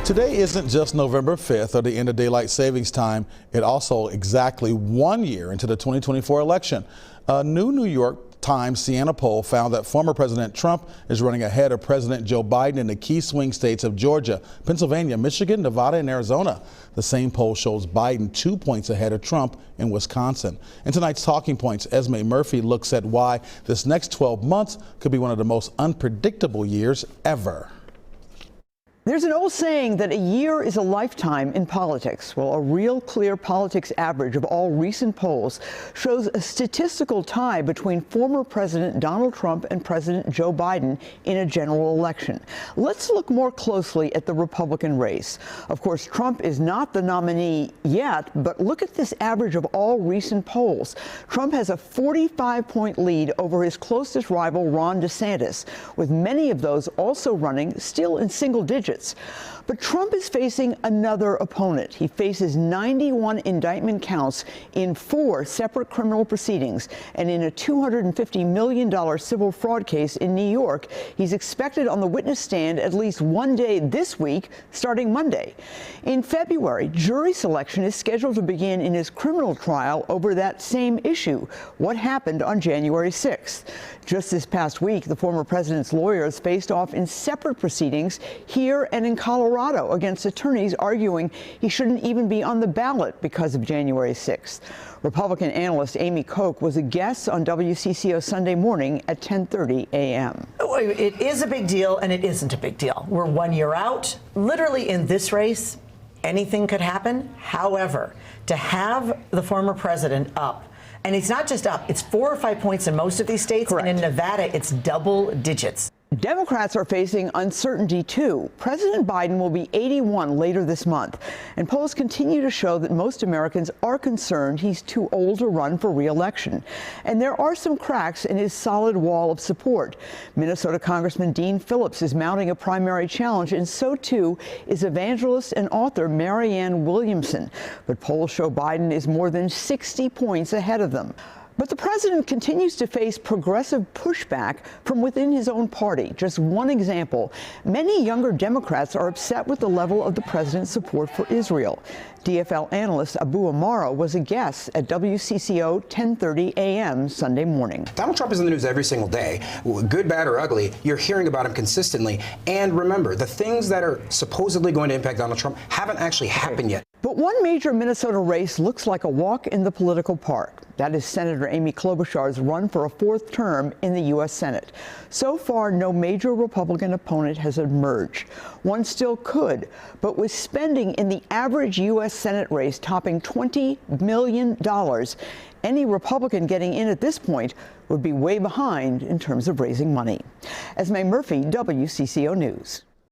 Today isn't just November 5th or the end of daylight savings time. It also exactly 1 year into the 2024 election. A new New York Times Siena poll found that former President Trump is running ahead of President Joe Biden in the key swing states of Georgia, Pennsylvania, Michigan, Nevada, and Arizona. The same poll shows Biden 2 points ahead of Trump in Wisconsin. In tonight's Talking Points, Esme Murphy looks at why this next 12 months could be one of the most unpredictable years ever. There's an old saying that a year is a lifetime in politics. Well, a Real Clear Politics average of all recent polls shows a statistical tie between former President Donald Trump and President Joe Biden in a general election. Let's look more closely at the Republican race. Of course, Trump is not the nominee yet, but look at this average of all recent polls. Trump has a 45-point lead over his closest rival, Ron DeSantis, with many of those also running still in single digits. But Trump is facing another opponent. He faces 91 indictment counts in 4 separate criminal proceedings, and in a $250 million civil fraud case in New York. He's expected on the witness stand at least one day this week, starting Monday. In February, jury selection is scheduled to begin in his criminal trial over that same issue, what happened on January 6th. Just this past week, the former president's lawyers faced off in separate proceedings here and in Colorado against attorneys arguing he shouldn't even be on the ballot because of January 6th. Republican analyst Amy Koch was a guest on WCCO Sunday morning at 10:30 a.m. It is a big deal and it isn't a big deal. We're 1 year out. Literally in this race, anything could happen. However, to have the former president up, and it's not just up, it's 4 or 5 points in most of these states. Correct. And in Nevada, it's double digits. Democrats are facing uncertainty, too. President Biden will be 81 later this month, and polls continue to show that most Americans are concerned he's too old to run for re-election. And there are some cracks in his solid wall of support. Minnesota Congressman Dean Phillips is mounting a primary challenge, and so, too, is evangelist and author Marianne Williamson. But polls show Biden is more than 60 points ahead of them. But the president continues to face progressive pushback from within his own party. Just one example, many younger Democrats are upset with the level of the president's support for Israel. DFL analyst Abu Amara was a guest at WCCO 10:30 a.m. Sunday morning. Donald Trump is in the news every single day. Good, bad, or ugly, you're hearing about him consistently. And remember, the things that are supposedly going to impact Donald Trump haven't actually happened yet. But one major Minnesota race looks like a walk in the political park. That is Senator Amy Klobuchar's run for a 4th term in the U.S. Senate. So far, no major Republican opponent has emerged. One still could, but with spending in the average U.S. Senate race topping $20 million, any Republican getting in at this point would be way behind in terms of raising money. Esme Murphy, WCCO News.